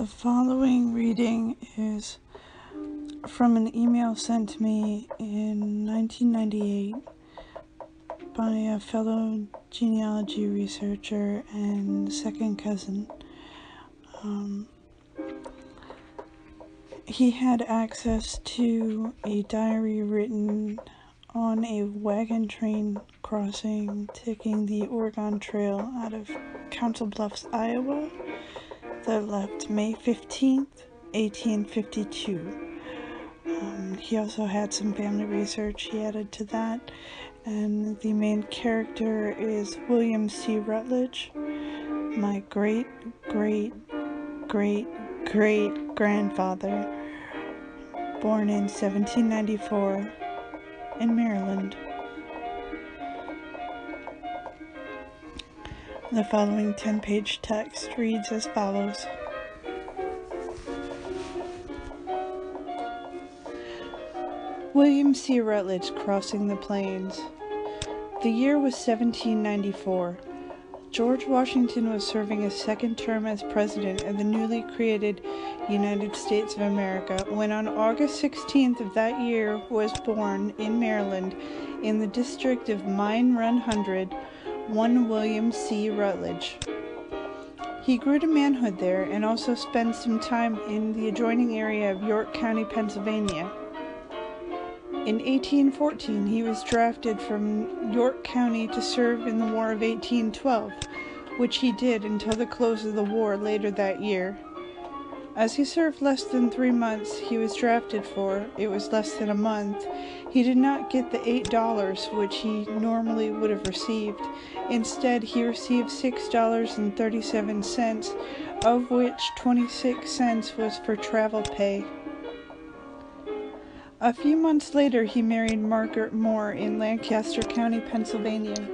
The following reading is from an email sent to me in 1998 by a fellow genealogy researcher and second cousin. He had access to a diary written on a wagon train crossing taking the Oregon Trail out of Council Bluffs, Iowa, that left May 15th, 1852. He also had some family research he added to that, and the main character is William C. Rutledge, my great-great-great-great-grandfather, born in 1794 in Maryland. The following 10-page text reads as follows. William C. Rutledge crossing the plains. The year was 1794. George Washington was serving his second term as president of the newly created United States of America when on August 16th of that year was born in Maryland, in the district of Mine Run Hundred, one William C. Rutledge. He grew to manhood there and also spent some time in the adjoining area of York County, Pennsylvania. In 1814, he was drafted from York County to serve in the War of 1812, which he did until the close of the war later that year. As he served less than 3 months he was drafted for, it was less than a month, he did not get the $8 which he normally would have received. Instead, he received $6.37, of which 26 cents was for travel pay. A few months later, he married Margaret Moore in Lancaster County, Pennsylvania.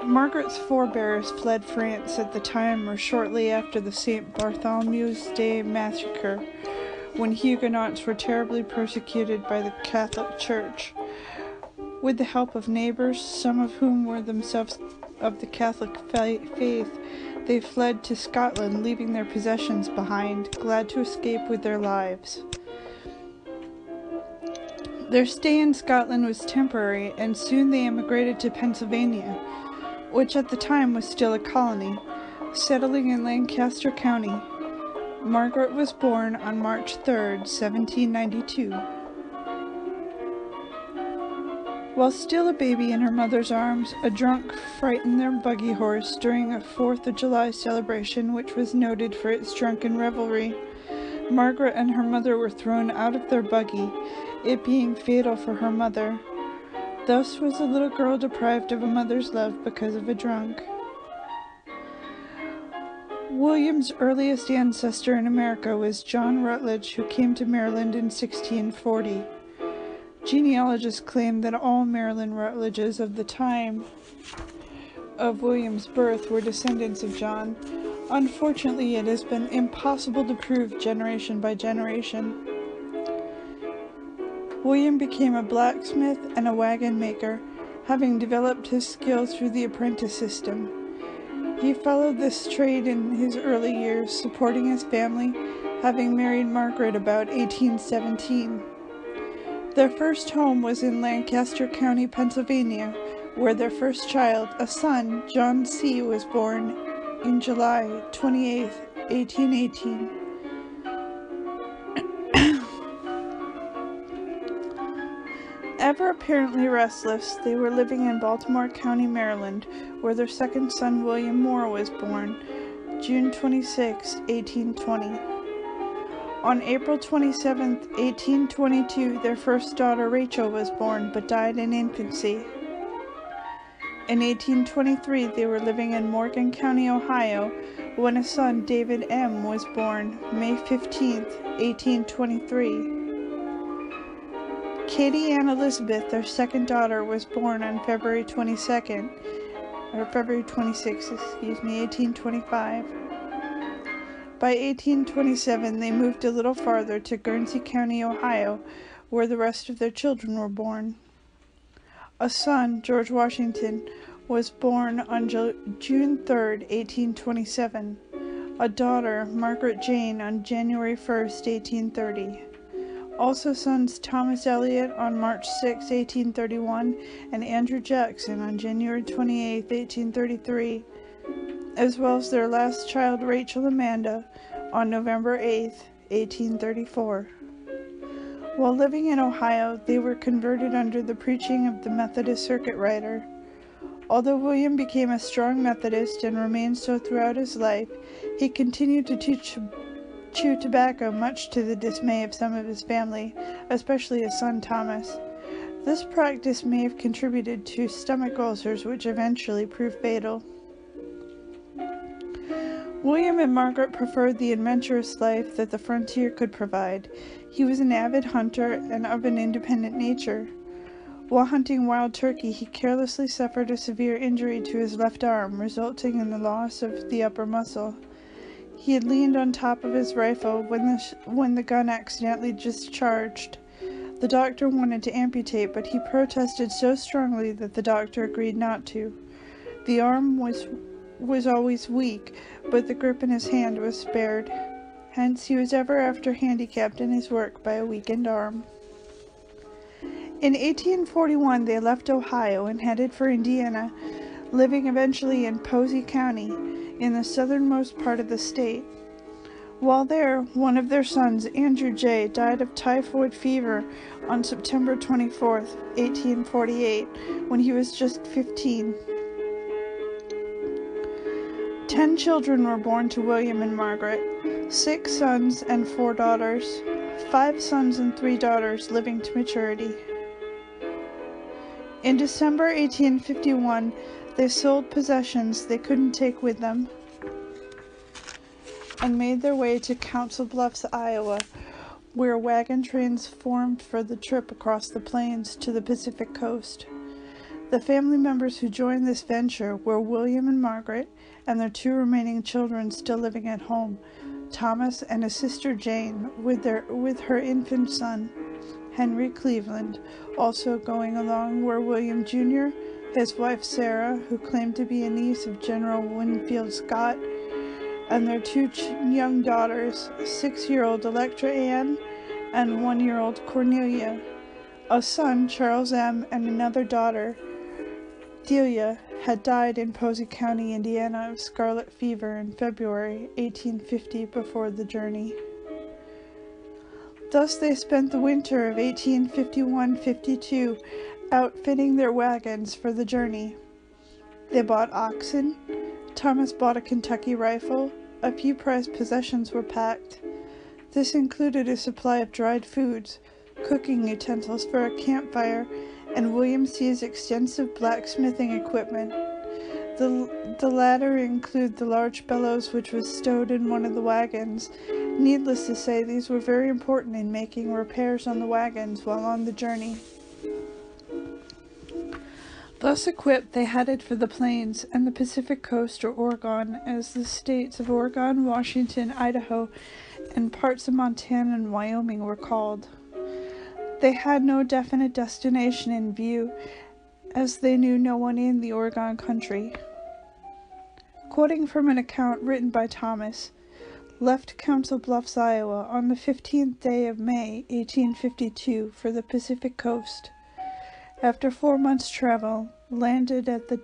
Margaret's forebears fled France at the time or shortly after the St. Bartholomew's Day massacre, when Huguenots were terribly persecuted by the Catholic Church. With the help of neighbors, some of whom were themselves of the Catholic faith, they fled to Scotland, leaving their possessions behind, glad to escape with their lives. Their stay in Scotland was temporary, and soon they emigrated to Pennsylvania, which at the time was still a colony, settling in Lancaster County. Margaret was born on March 3rd, 1792. While still a baby in her mother's arms, a drunk frightened their buggy horse during a 4th of July celebration which was noted for its drunken revelry. Margaret and her mother were thrown out of their buggy, it being fatal for her mother. Thus was the little girl deprived of a mother's love because of a drunk. William's earliest ancestor in America was John Rutledge, who came to Maryland in 1640. Genealogists claim that all Maryland Rutledges of the time of William's birth were descendants of John. Unfortunately, it has been impossible to prove generation by generation. William became a blacksmith and a wagon maker, having developed his skill through the apprentice system. He followed this trade in his early years, supporting his family, having married Margaret about 1817. Their first home was in Lancaster County, Pennsylvania, where their first child, a son, John C., was born in July 28, 1818. Ever apparently restless, they were living in Baltimore County, Maryland, where their second son, William Moore, was born, June 26, 1820. On April 27, 1822, their first daughter, Rachel, was born, but died in infancy. In 1823, they were living in Morgan County, Ohio, when a son, David M., was born, May 15, 1823. Katie Ann Elizabeth, their second daughter, was born on February 26, 1825. By 1827, they moved a little farther to Guernsey County, Ohio, where the rest of their children were born. A son, George Washington, was born on June 3, 1827. a daughter, Margaret Jane, on January 1st, 1830. Also sons Thomas Elliot on March 6, 1831, and Andrew Jackson on January 28, 1833, as well as their last child, Rachel Amanda, on November 8, 1834. While living in Ohio, they were converted under the preaching of the Methodist circuit rider. Although William became a strong Methodist and remained so throughout his life, he continued to chew tobacco, much to the dismay of some of his family, especially his son Thomas. This practice may have contributed to stomach ulcers, which eventually proved fatal. William and Margaret preferred the adventurous life that the frontier could provide. He was an avid hunter and of an independent nature. While hunting wild turkey, he carelessly suffered a severe injury to his left arm, resulting in the loss of the upper muscle. He had leaned on top of his rifle when the gun accidentally discharged. The doctor wanted to amputate, but he protested so strongly that the doctor agreed not to. The arm was always weak, but the grip in his hand was spared. Hence, he was ever after handicapped in his work by a weakened arm. In 1841, they left Ohio and headed for Indiana, living eventually in Posey County, in the southernmost part of the state. While there, one of their sons, Andrew J., died of typhoid fever on September 24, 1848, when he was just 15. 10 children were born to William and Margaret, 6 sons and 4 daughters, 5 sons and 3 daughters living to maturity. In December 1851, they sold possessions they couldn't take with them and made their way to Council Bluffs, Iowa, where wagon trains formed for the trip across the plains to the Pacific coast. The family members who joined this venture were William and Margaret and their 2 remaining children still living at home, Thomas and his sister Jane, with her infant son, Henry Cleveland. Also going along were William Jr., his wife Sarah, who claimed to be a niece of General Winfield Scott, and their 2 young daughters, 6-year-old Electra Ann and 1-year-old Cornelia. A son, Charles M., and another daughter, Delia, had died in Posey County, Indiana, of scarlet fever in February 1850 before the journey. Thus they spent the winter of 1851-52 outfitting their wagons for the journey. They bought oxen, Thomas bought a Kentucky rifle, a few prized possessions were packed. This included a supply of dried foods, cooking utensils for a campfire, and William C.'s extensive blacksmithing equipment. The latter include the large bellows which was stowed in one of the wagons. Needless to say, these were very important in making repairs on the wagons while on the journey. Thus equipped, they headed for the plains and the Pacific coast, or Oregon, as the states of Oregon, Washington, Idaho, and parts of Montana and Wyoming were called. They had no definite destination in view, as they knew no one in the Oregon country. Quoting from an account written by Thomas, left Council Bluffs, Iowa, on the 15th day of May, 1852, for the Pacific coast. After 4 months' travel, landed at the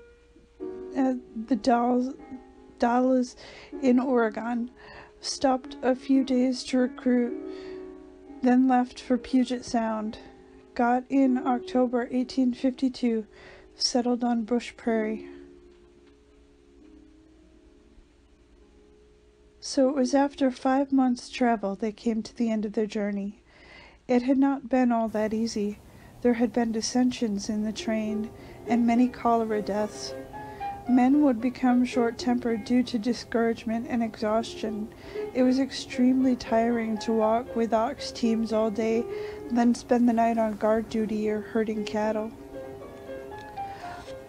Dalles in Oregon, stopped a few days to recruit, then left for Puget Sound. Got in October 1852, settled on Bush Prairie. So it was after 5 months' travel they came to the end of their journey. It had not been all that easy. There had been dissensions in the train, and many cholera deaths. Men would become short-tempered due to discouragement and exhaustion. It was extremely tiring to walk with ox teams all day, then spend the night on guard duty or herding cattle.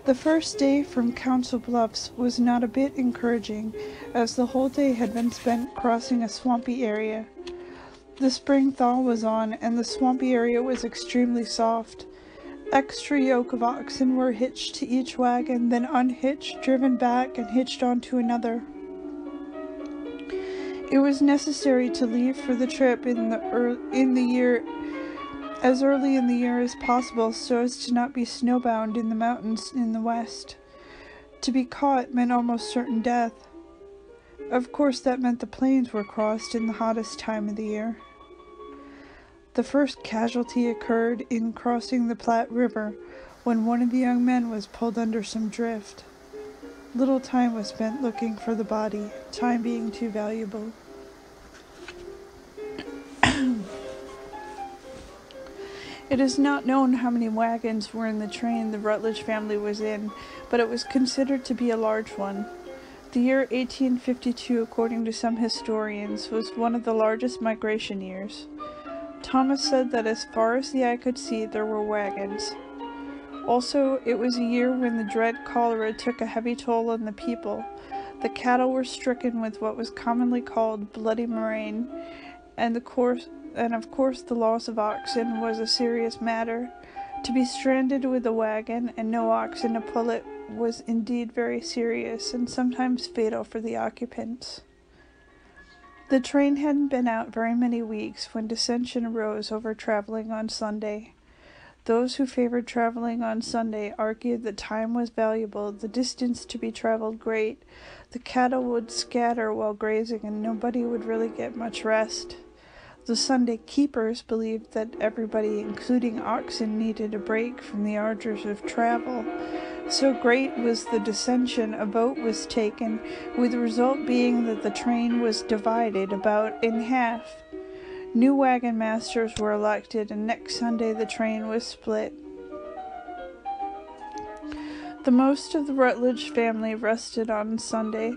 The first day from Council Bluffs was not a bit encouraging, as the whole day had been spent crossing a swampy area. The spring thaw was on, and the swampy area was extremely soft. Extra yoke of oxen were hitched to each wagon, then unhitched, driven back, and hitched onto another. It was necessary to leave for the trip in the year as early in the year as possible so as to not be snowbound in the mountains in the west. To be caught meant almost certain death. Of course, that meant the plains were crossed in the hottest time of the year. The first casualty occurred in crossing the Platte River when one of the young men was pulled under some drift. Little time was spent looking for the body, time being too valuable. It is not known how many wagons were in the train the Rutledge family was in, but it was considered to be a large one. The year 1852, according to some historians, was one of the largest migration years. Thomas said that as far as the eye could see, there were wagons. Also, it was a year when the dread cholera took a heavy toll on the people. The cattle were stricken with what was commonly called bloody murrain, and of course the loss of oxen was a serious matter. To be stranded with a wagon and no oxen to pull it was indeed very serious and sometimes fatal for the occupants. The train hadn't been out very many weeks when dissension arose over traveling on Sunday. Those who favored traveling on Sunday argued that time was valuable, the distance to be traveled great, the cattle would scatter while grazing, and nobody would really get much rest. The Sunday keepers believed that everybody, including oxen, needed a break from the arduous of travel. So great was the dissension, a vote was taken, with the result being that the train was divided about in half. New wagon masters were elected, and next Sunday the train was split. The most of the Rutledge family rested on Sunday,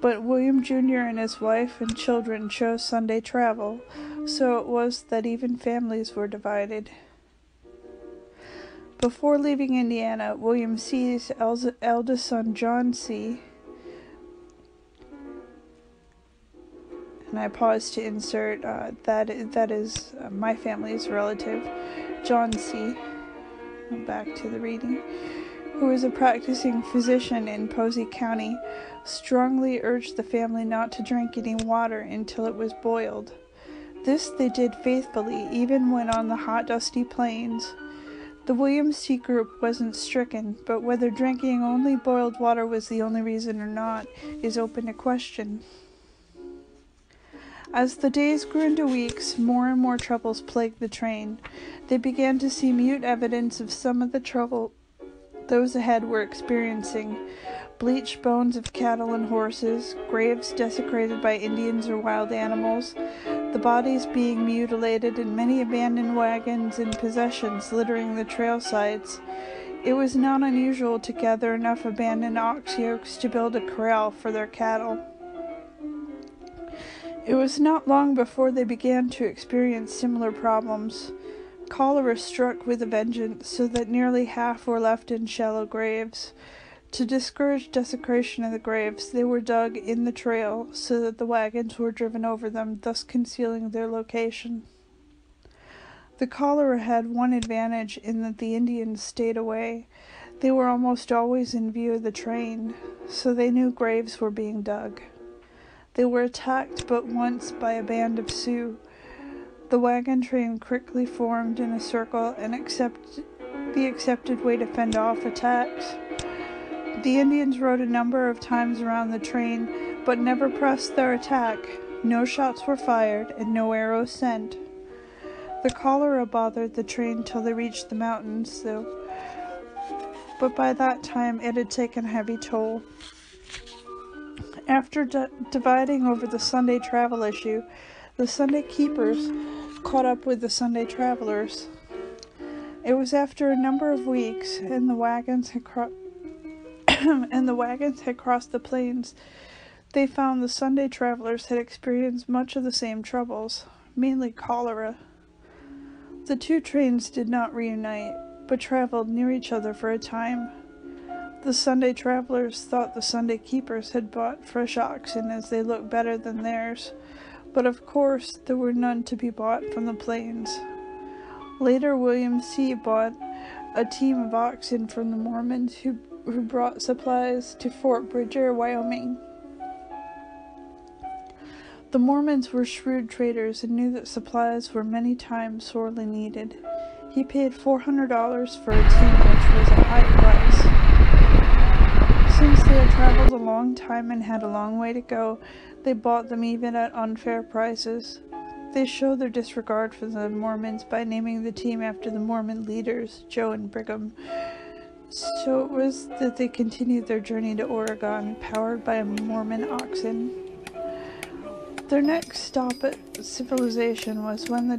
but William Jr. and his wife and children chose Sunday travel, so it was that even families were divided. Before leaving Indiana, William C.'s eldest son, John C., and I pause to insert, that is my family's relative, John C., back to the reading, who was a practicing physician in Posey County, strongly urged the family not to drink any water until it was boiled. This they did faithfully, even when on the hot, dusty plains. The William C. group wasn't stricken, but whether drinking only boiled water was the only reason or not is open to question. As the days grew into weeks, more and more troubles plagued the train. They began to see mute evidence of some of the trouble those ahead were experiencing. Bleached bones of cattle and horses, graves desecrated by Indians or wild animals, the bodies being mutilated, and many abandoned wagons and possessions littering the trail sides. It was not unusual to gather enough abandoned ox yokes to build a corral for their cattle. It was not long before they began to experience similar problems. Cholera struck with a vengeance, so that nearly half were left in shallow graves. To discourage desecration of the graves, they were dug in the trail so that the wagons were driven over them, thus concealing their location. The cholera had one advantage in that the Indians stayed away. They were almost always in view of the train, so they knew graves were being dug. They were attacked but once by a band of Sioux. The wagon train quickly formed in a circle and the accepted way to fend off attacks. The Indians rode a number of times around the train, but never pressed their attack. No shots were fired, and no arrows sent. The cholera bothered the train till they reached the mountains, though, but by that time it had taken a heavy toll. After dividing over the Sunday travel issue, the Sunday keepers caught up with the Sunday travelers. It was after a number of weeks, and the wagons had crossed the plains. They found the Sunday travelers had experienced much of the same troubles, mainly cholera. The two trains did not reunite, but traveled near each other for a time. The Sunday travelers thought the Sunday keepers had bought fresh oxen as they looked better than theirs, but of course there were none to be bought from the plains. Later, William C. bought a team of oxen from the Mormons who brought supplies to Fort Bridger, Wyoming. The Mormons were shrewd traders and knew that supplies were many times sorely needed. He paid $400 for a team, which was a high price. Since they had traveled a long time and had a long way to go, they bought them even at unfair prices. They showed their disregard for the Mormons by naming the team after the Mormon leaders, Joe and Brigham. So it was that they continued their journey to Oregon, powered by Mormon oxen. Their next stop at civilization was when the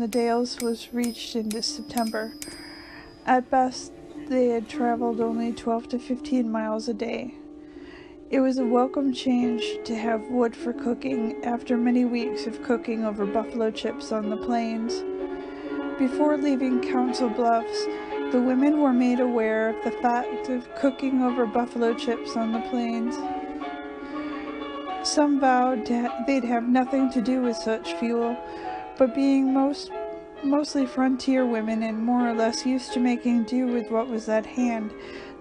Dalles was reached in September. At best, they had traveled only 12 to 15 miles a day. It was a welcome change to have wood for cooking after many weeks of cooking over buffalo chips on the plains. Before leaving Council Bluffs, the women were made aware of the fact of cooking over buffalo chips on the plains. Some vowed they'd have nothing to do with such fuel, but being mostly frontier women and more or less used to making do with what was at hand,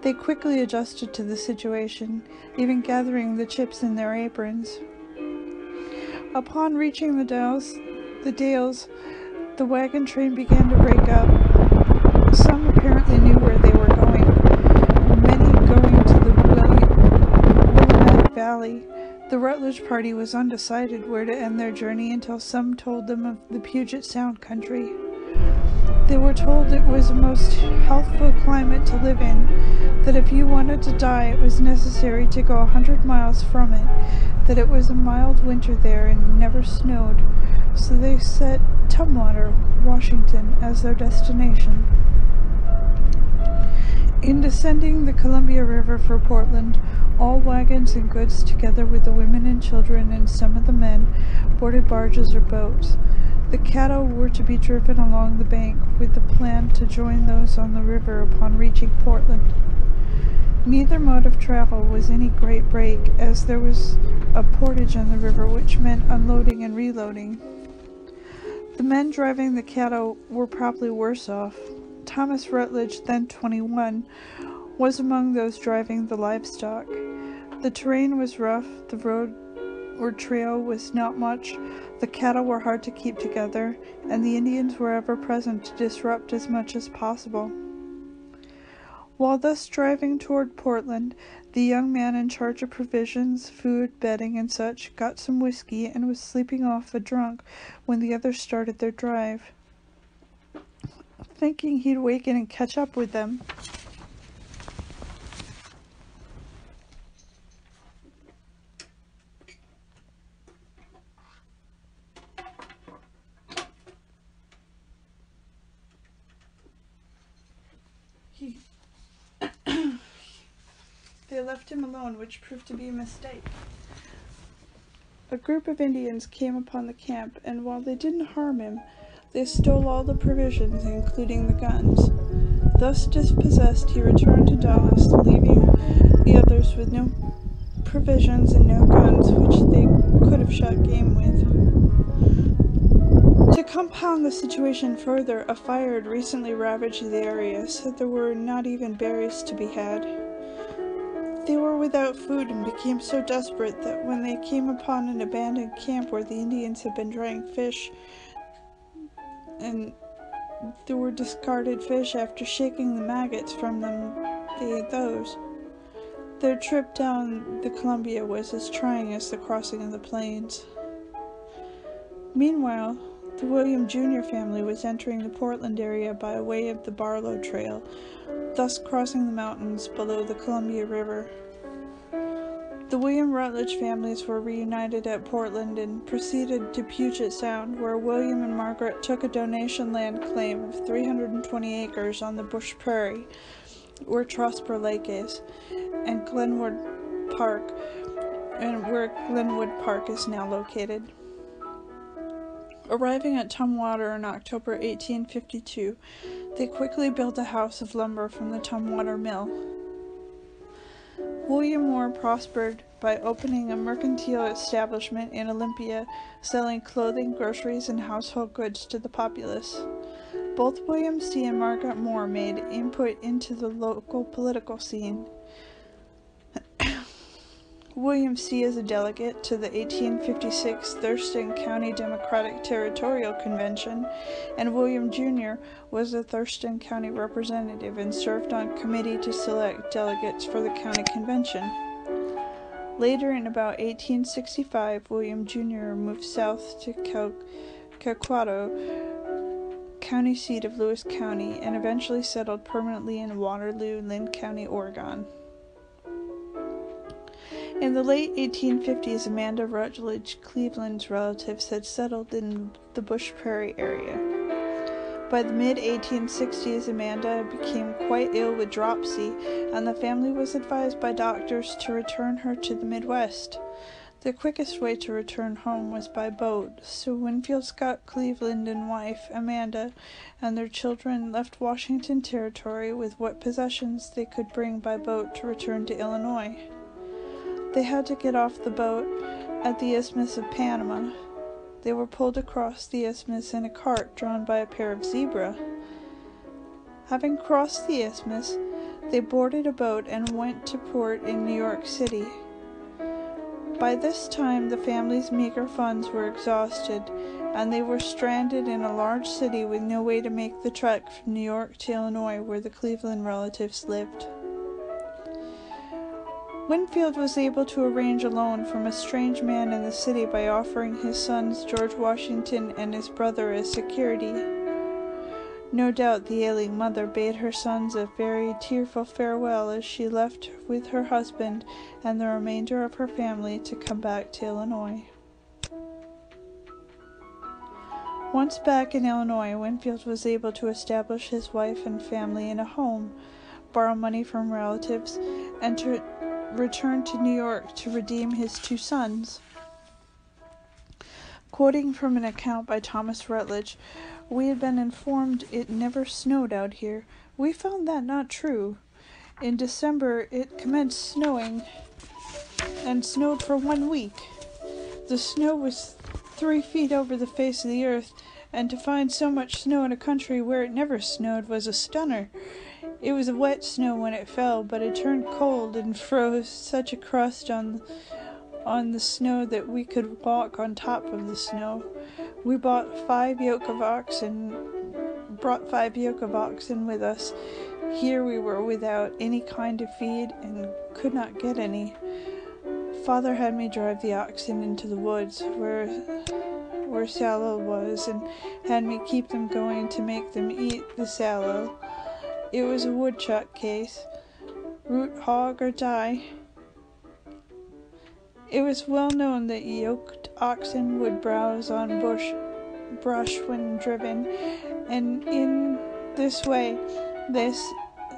they quickly adjusted to the situation, even gathering the chips in their aprons. Upon reaching the Dalles, the wagon train began to break up. Some apparently knew where they were going, many going to the Willamette Valley. The Rutledge party was undecided where to end their journey until some told them of the Puget Sound country. They were told it was a most healthful climate to live in, that if you wanted to die it was necessary to go 100 miles from it, that it was a mild winter there and never snowed, so they set Tumwater, Washington, as their destination. In descending the Columbia River for Portland, all wagons and goods, together with the women and children and some of the men, boarded barges or boats. The cattle were to be driven along the bank, with the plan to join those on the river upon reaching Portland. Neither mode of travel was any great break, as there was a portage on the river which meant unloading and reloading. The men driving the cattle were probably worse off. Thomas Rutledge, then 21, was among those driving the livestock. The terrain was rough, the road or trail was not much, the cattle were hard to keep together, and the Indians were ever present to disrupt as much as possible. While thus driving toward Portland, the young man in charge of provisions, food, bedding, and such got some whiskey and was sleeping off a drunk when the others started their drive. Thinking he'd waken and catch up with them, they left him alone, which proved to be a mistake. A group of Indians came upon the camp, and while they didn't harm him, they stole all the provisions, including the guns. Thus dispossessed, he returned to Dallas, leaving the others with no provisions and no guns, which they could have shot game with. To compound the situation further, a fire had recently ravaged the area, so there were not even berries to be had. They were without food and became so desperate that when they came upon an abandoned camp where the Indians had been drying fish, and there were discarded fish, after shaking the maggots from them, they ate those. Their trip down the Columbia was as trying as the crossing of the plains. Meanwhile, the William Jr. family was entering the Portland area by way of the Barlow Trail, thus crossing the mountains below the Columbia River. The William Rutledge families were reunited at Portland and proceeded to Puget Sound, where William and Margaret took a donation land claim of 320 acres on the Bush Prairie, where Trosper Lake is, and Glenwood Park, and where Glenwood Park is now located. Arriving at Tumwater in October 1852, they quickly built a house of lumber from the Tumwater Mill. William Moore prospered by opening a mercantile establishment in Olympia, selling clothing, groceries, and household goods to the populace. Both William C. and Margaret Moore made input into the local political scene. William C. as a delegate to the 1856 Thurston County Democratic Territorial Convention, and William Jr. was a Thurston County representative and served on committee to select delegates for the county convention. Later, in about 1865, William Jr. moved south to Coquito, county seat of Lewis County, and eventually settled permanently in Waterloo, Linn County, Oregon. In the late 1850s, Amanda Rutledge, Cleveland's relatives, had settled in the Bush Prairie area. By the mid-1860s, Amanda became quite ill with dropsy, and the family was advised by doctors to return her to the Midwest. The quickest way to return home was by boat, so Winfield Scott Cleveland and wife, Amanda, and their children left Washington Territory with what possessions they could bring by boat to return to Illinois. They had to get off the boat at the Isthmus of Panama. They were pulled across the isthmus in a cart drawn by a pair of zebra. Having crossed the isthmus, they boarded a boat and went to port in New York City. By this time, the family's meager funds were exhausted, and they were stranded in a large city with no way to make the trek from New York to Illinois, where the Cleveland relatives lived. Winfield was able to arrange a loan from a strange man in the city by offering his sons George Washington and his brother as security. No doubt the ailing mother bade her sons a very tearful farewell as she left with her husband and the remainder of her family to come back to Illinois. Once back in Illinois, Winfield was able to establish his wife and family in a home, borrow money from relatives, and to return to New York to redeem his two sons. Quoting from an account by Thomas Rutledge, "We had been informed it never snowed out here. We found that not true. In December it commenced snowing and snowed for 1 week. The snow was 3 feet over the face of the earth, and to find so much snow in a country where it never snowed was a stunner. It was a wet snow when it fell, but it turned cold and froze such a crust on the snow that we could walk on top of the snow. We brought 5 yoke of oxen with us. Here we were without any kind of feed and could not get any. Father had me drive the oxen into the woods where sallow was, and had me keep them going to make them eat the sallow. It was a woodchuck case, root hog or die. It was well known that yoked oxen would browse on brush when driven, and in this way this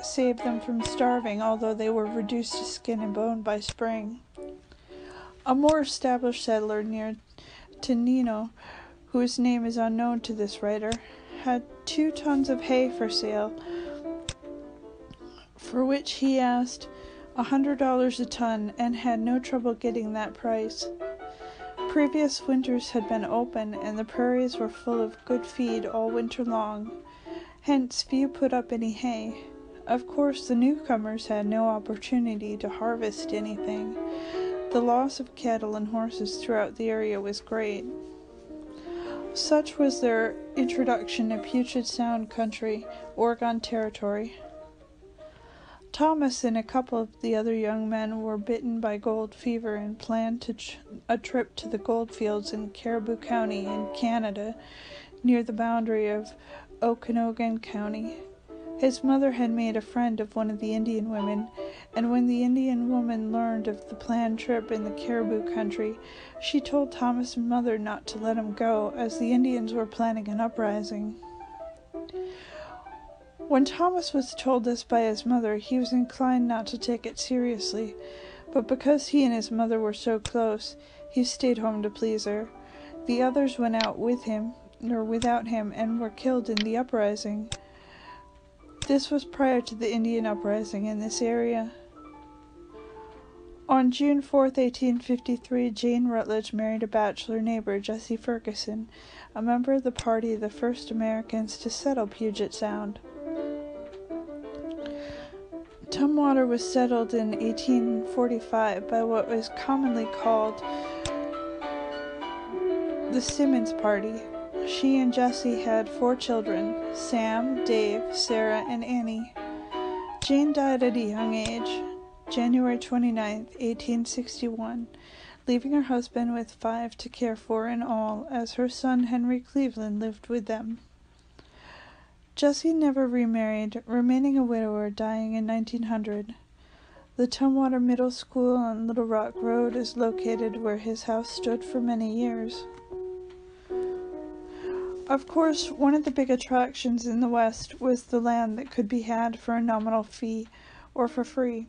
saved them from starving, although they were reduced to skin and bone by spring. A more established settler near Tenino, whose name is unknown to this writer, had 2 tons of hay for sale, for which he asked $100 a ton, and had no trouble getting that price. Previous winters had been open, and the prairies were full of good feed all winter long. Hence few put up any hay. Of course, the newcomers had no opportunity to harvest anything. The loss of cattle and horses throughout the area was great. Such was their introduction to Puget Sound country, Oregon Territory. Thomas and a couple of the other young men were bitten by gold fever and planned a trip to the gold fields in Caribou County in Canada, near the boundary of Okanogan County. His mother had made a friend of one of the Indian women, and when the Indian woman learned of the planned trip in the Caribou country, she told Thomas' mother not to let him go, as the Indians were planning an uprising. When Thomas was told this by his mother, he was inclined not to take it seriously, but because he and his mother were so close, he stayed home to please her. The others went out with him, or without him, and were killed in the uprising. This was prior to the Indian uprising in this area. On June 4th, 1853, Jane Rutledge married a bachelor neighbor, Jesse Ferguson, a member of the party of the first Americans to settle Puget Sound. Tumwater was settled in 1845 by what was commonly called the Simmons Party. She and Jessie had 4 children: Sam, Dave, Sarah, and Annie. Jane died at a young age, January 29, 1861, leaving her husband with 5 to care for in all, as her son Henry Cleveland lived with them. Jessie never remarried, remaining a widower, dying in 1900. The Tumwater Middle School on Little Rock Road is located where his house stood for many years. Of course, one of the big attractions in the West was the land that could be had for a nominal fee or for free.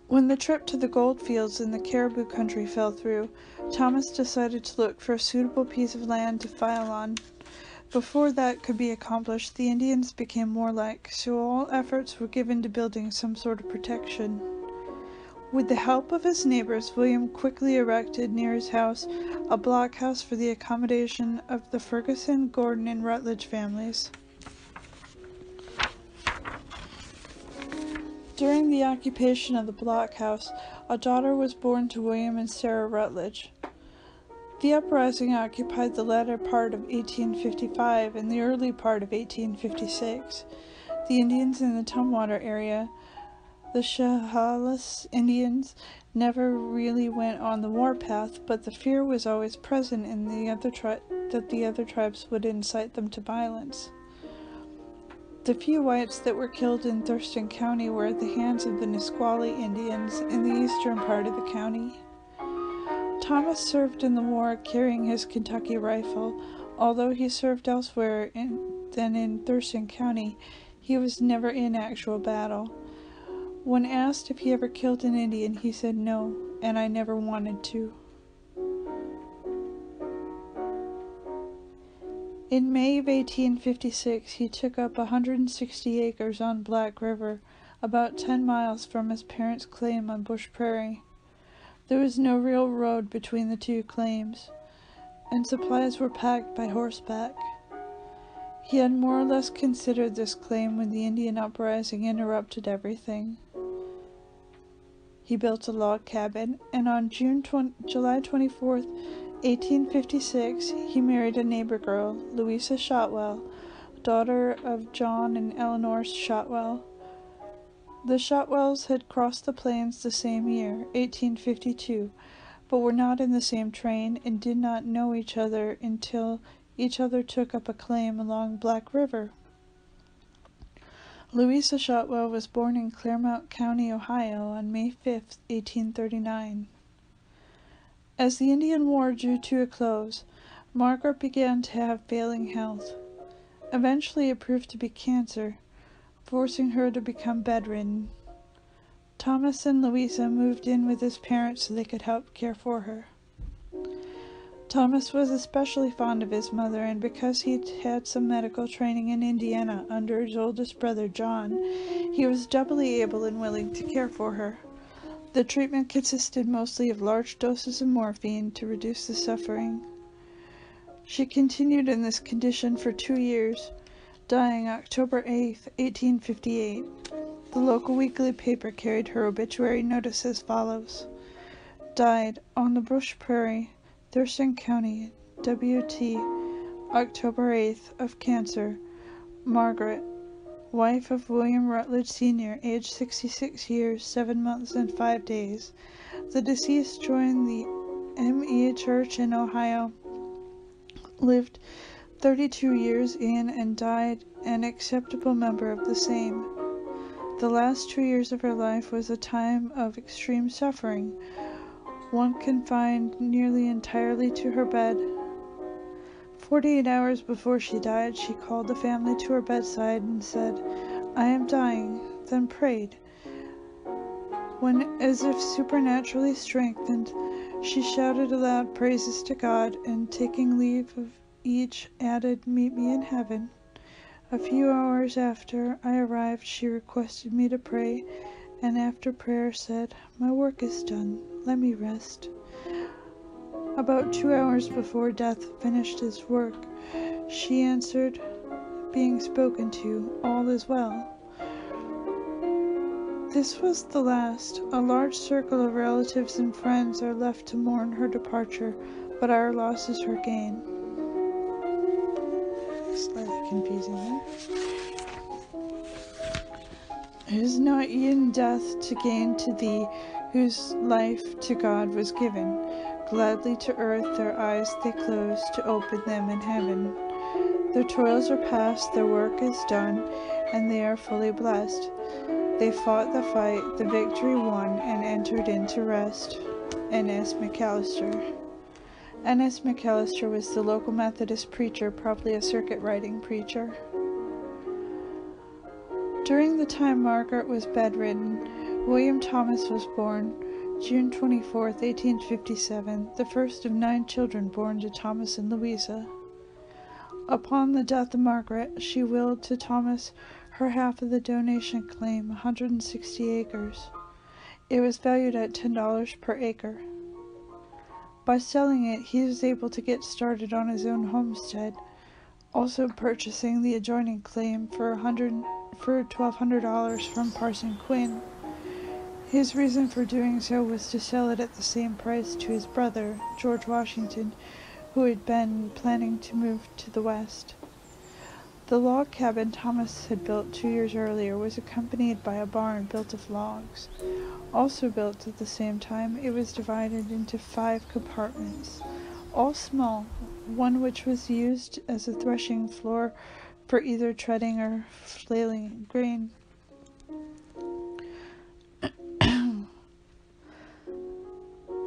When the trip to the gold fields in the Caribou Country fell through, Thomas decided to look for a suitable piece of land to file on. Before that could be accomplished, the Indians became warlike, so all efforts were given to building some sort of protection. With the help of his neighbors, William quickly erected near his house a blockhouse for the accommodation of the Ferguson, Gordon, and Rutledge families. During the occupation of the blockhouse, a daughter was born to William and Sarah Rutledge. The uprising occupied the latter part of 1855 and the early part of 1856. The Indians in the Tumwater area, the Chehalis Indians, never really went on the warpath, but the fear was always present in that the other tribes would incite them to violence. The few whites that were killed in Thurston County were at the hands of the Nisqually Indians in the eastern part of the county. Thomas served in the war carrying his Kentucky rifle. Although he served elsewhere than in Thurston County, he was never in actual battle. When asked if he ever killed an Indian, he said no, and I never wanted to. In May of 1856, he took up 160 acres on Black River, about 10 miles from his parents' claim on Bush Prairie. There was no real road between the two claims, and supplies were packed by horseback. He had more or less considered this claim when the Indian uprising interrupted everything. He built a log cabin, and on July 24, 1856, he married a neighbor girl, Louisa Shotwell, daughter of John and Eleanor Shotwell. The Shotwells had crossed the plains the same year, 1852, but were not in the same train and did not know each other until each other took up a claim along Black River. Louisa Shotwell was born in Claremont County, Ohio, on May 5, 1839. As the Indian War drew to a close, Margaret began to have failing health. Eventually it proved to be cancer, forcing her to become bedridden. Thomas and Louisa moved in with his parents so they could help care for her. Thomas was especially fond of his mother, and because he'd had some medical training in Indiana under his oldest brother John, he was doubly able and willing to care for her. The treatment consisted mostly of large doses of morphine to reduce the suffering. She continued in this condition for 2 years, dying October 8, 1858. The local weekly paper carried her obituary notice as follows: died on the Bush Prairie, Thurston County, W.T., October 8th, of cancer, Margaret, wife of William Rutledge Sr., aged 66 years, 7 months, and 5 days. The deceased joined the M.E. Church in Ohio, lived 32 years in, and died an acceptable member of the same. The last 2 years of her life was a time of extreme suffering, one confined nearly entirely to her bed. 48 hours before she died, she called the family to her bedside and said, "I am dying," then prayed. When, as if supernaturally strengthened, she shouted aloud praises to God, and taking leave of each, added, "Meet me in heaven." A few hours after I arrived, she requested me to pray, and after prayer said, "My work is done, let me rest." About 2 hours before death finished its work, she answered, being spoken to, "All is well." This was the last. A large circle of relatives and friends are left to mourn her departure, but our loss is her gain. Slightly confusing there. It is not e'en death to gain to thee, whose life to God was given. Gladly to earth their eyes they close, to open them in heaven. Their toils are past, their work is done, and they are fully blessed. They fought the fight, the victory won, and entered into rest. N.S. McAllister. N.S. McAllister was the local Methodist preacher, probably a circuit riding preacher. During the time Margaret was bedridden, William Thomas was born, June 24, 1857, the first of 9 children born to Thomas and Louisa. Upon the death of Margaret, she willed to Thomas her half of the donation claim, 160 acres. It was valued at $10 per acre. By selling it, he was able to get started on his own homestead, also purchasing the adjoining claim for $1,200 from Parson Quinn. His reason for doing so was to sell it at the same price to his brother, George Washington, who had been planning to move to the west. The log cabin Thomas had built 2 years earlier was accompanied by a barn built of logs. Also built at the same time, it was divided into 5 compartments, all small, one which was used as a threshing floor for either treading or flailing grain.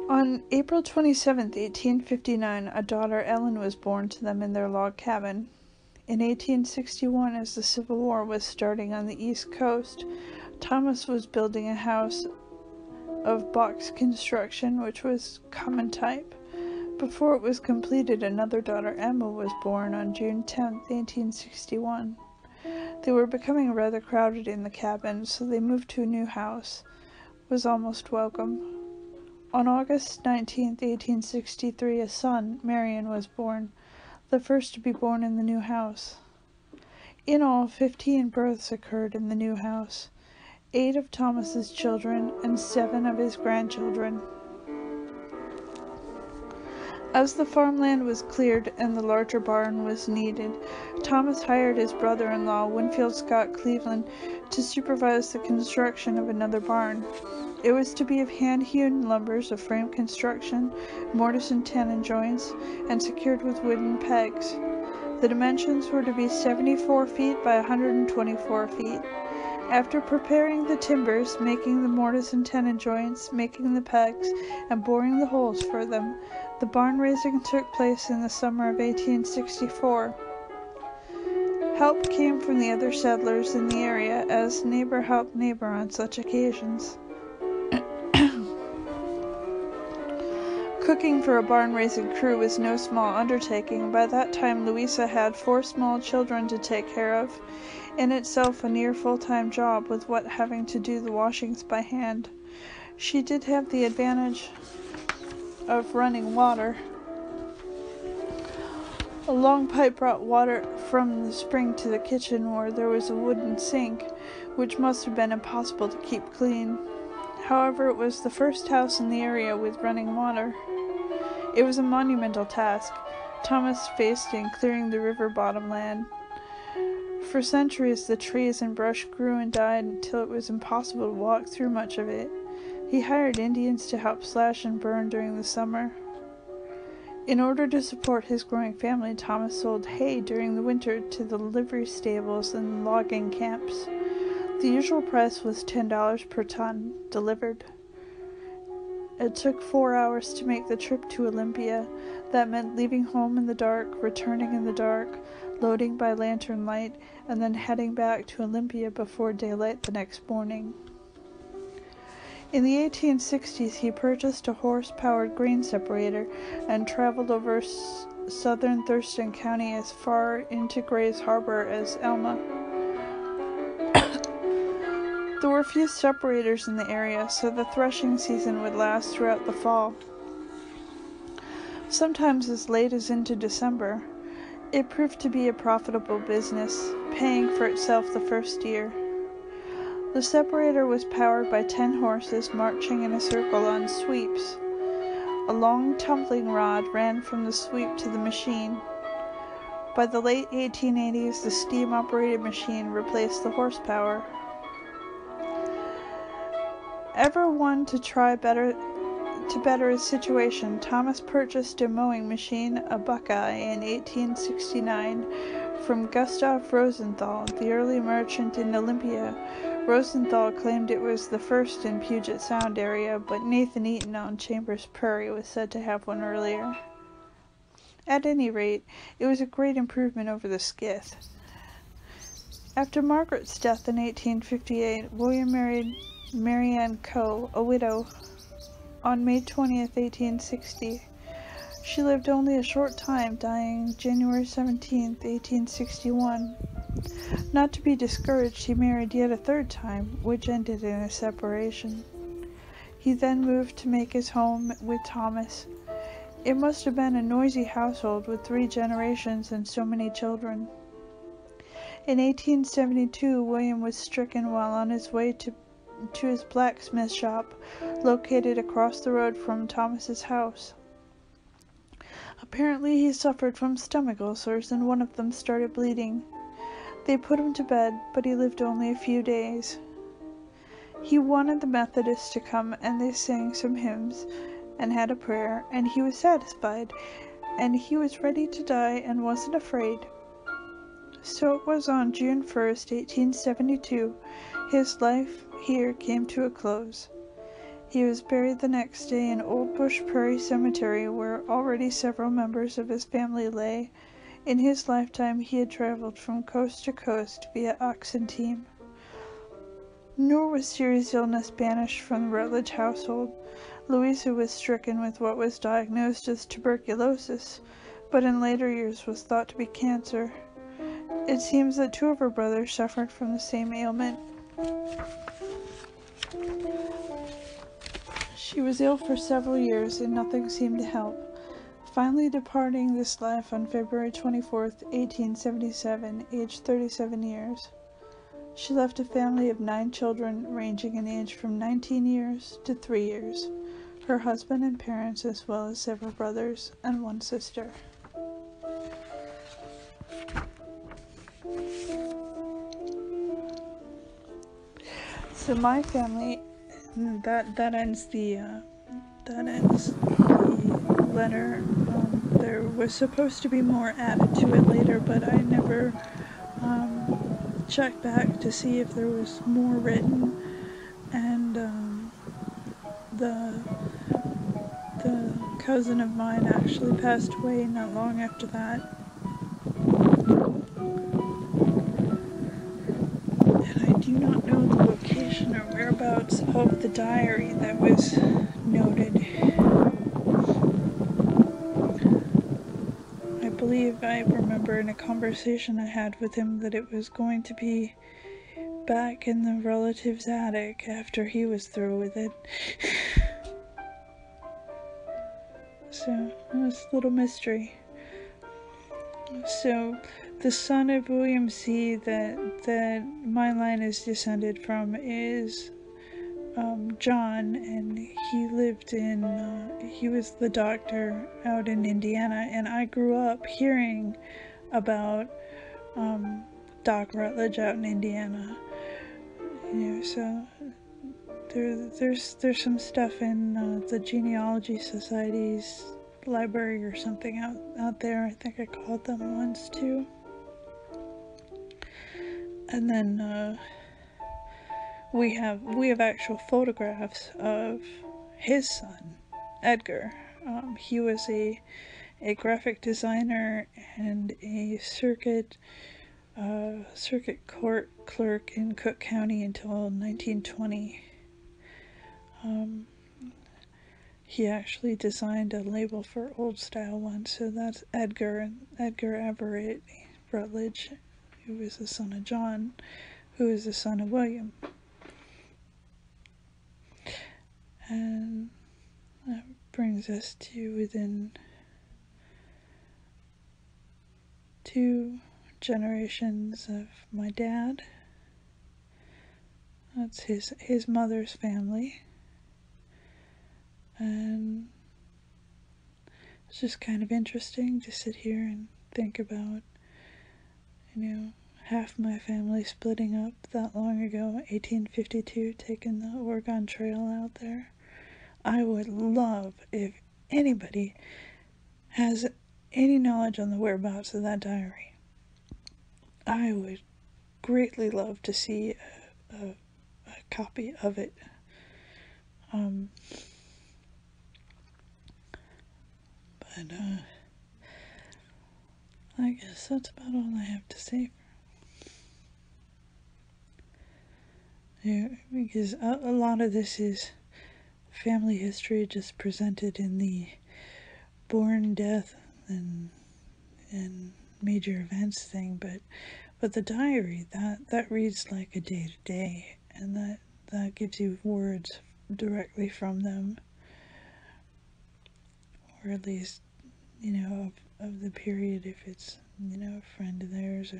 On April 27, 1859, a daughter, Ellen, was born to them in their log cabin. In 1861, as the Civil War was starting on the East Coast, Thomas was building a house of box construction, which was common type. Before it was completed, another daughter, Emma, was born on June 10, 1861. They were becoming rather crowded in the cabin, so they moved to a new house. Was almost welcome. On August 19, 1863, a son, Marion, was born, the first to be born in the new house. In all, 15 births occurred in the new house, 8 of Thomas's children and 7 of his grandchildren. As the farmland was cleared and the larger barn was needed, Thomas hired his brother-in-law, Winfield Scott Cleveland, to supervise the construction of another barn. It was to be of hand-hewn lumbers of frame construction, mortise and tenon joints, and secured with wooden pegs. The dimensions were to be 74 feet by 124 feet. After preparing the timbers, making the mortise and tenon joints, making the pegs, and boring the holes for them, the barn raising took place in the summer of 1864. Help came from the other settlers in the area, as neighbor helped neighbor on such occasions. Cooking for a barn-raising crew was no small undertaking. By that time, Louisa had 4 small children to take care of, in itself a near full-time job, with what having to do the washings by hand. She did have the advantage of running water. A long pipe brought water from the spring to the kitchen, where there was a wooden sink, which must have been impossible to keep clean. However, it was the first house in the area with running water. It was a monumental task Thomas faced in clearing the river bottom land. For centuries the trees and brush grew and died until it was impossible to walk through much of it. He hired Indians to help slash and burn during the summer. In order to support his growing family, Thomas sold hay during the winter to the livery stables and logging camps. The usual price was $10 per ton, delivered. It took 4 hours to make the trip to Olympia. That meant leaving home in the dark, returning in the dark, loading by lantern light, and then heading back to Olympia before daylight the next morning. In the 1860s, he purchased a horse-powered grain separator and traveled over southern Thurston County as far into Gray's Harbor as Elma. There were few separators in the area, so the threshing season would last throughout the fall, sometimes as late as into December. It proved to be a profitable business, paying for itself the first year. The separator was powered by 10 horses marching in a circle on sweeps. A long tumbling rod ran from the sweep to the machine. By the late 1880s, the steam-operated machine replaced the horsepower. Ever one to try to better his situation, Thomas purchased a mowing machine, a Buckeye, in 1869 from Gustav Rosenthal, the early merchant in Olympia. Rosenthal claimed it was the first in Puget Sound area, but Nathan Eaton on Chambers Prairie was said to have one earlier. At any rate, it was a great improvement over the Skith. After Margaret's death in 1858, William married Mary Ann Coe, a widow, on May 20th, 1860. She lived only a short time, dying January 17th, 1861. Not to be discouraged, he married yet a third time, which ended in a separation. He then moved to make his home with Thomas. It must have been a noisy household with 3 generations and so many children. In 1872, William was stricken while on his way to his blacksmith shop, located across the road from Thomas's house. Apparently he suffered from stomach ulcers, and one of them started bleeding. They put him to bed, but he lived only a few days. He wanted the Methodists to come, and they sang some hymns and had a prayer, and he was satisfied, and he was ready to die and wasn't afraid. So it was on June 1st, 1872, his life here came to a close. He was buried the next day in Old Bush Prairie Cemetery, where already several members of his family lay. In his lifetime, he had traveled from coast to coast via oxen team. Nor was serious illness banished from the Rutledge household. Louisa was stricken with what was diagnosed as tuberculosis, but in later years was thought to be cancer. It seems that 2 of her brothers suffered from the same ailment. She was ill for several years, and nothing seemed to help, finally departing this life on February 24th, 1877, aged 37 years. She left a family of 9 children, ranging in age from 19 years to 3 years, her husband and parents, as well as several brothers and 1 sister. So my family, that ends the letter. There was supposed to be more added to it later, but I never checked back to see if there was more written. And the cousin of mine actually passed away not long after that. And I do not know the location or whereabouts of the diary that was noted. I believe I remember in a conversation I had with him that it was going to be back in the relative's attic after he was through with it. So, it was a little mystery. So, the son of William C. that my line is descended from is John, and he lived in, he was the doctor out in Indiana, and I grew up hearing about Doc Rutledge out in Indiana. You know, so there's some stuff in the Genealogy Society's library or something out there. I think I called them once too. And then we have actual photographs of his son, Edgar. He was a graphic designer and a circuit court clerk in Cook County until 1920. He actually designed a label for Old Style once, so that's Edgar Everett Rutledge, who was the son of John, who is the son of William. And that brings us to within 2 generations of my dad. That's his mother's family. And it's just kind of interesting to sit here and think about, half my family splitting up that long ago, 1852, taking the Oregon Trail out there. I would love if anybody has any knowledge on the whereabouts of that diary. I would greatly love to see a copy of it. But I guess that's about all I have to say. Yeah, because a lot of this is family history just presented in the born, death, and major events thing, but the diary, that reads like a day-to-day, and that gives you words directly from them, or at least, of the period, if it's, a friend of theirs.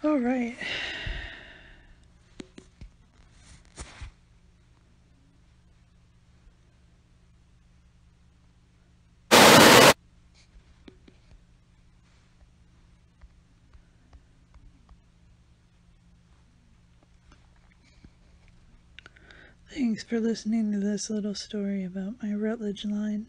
All right. Thanks for listening to this little story about my Rutledge line.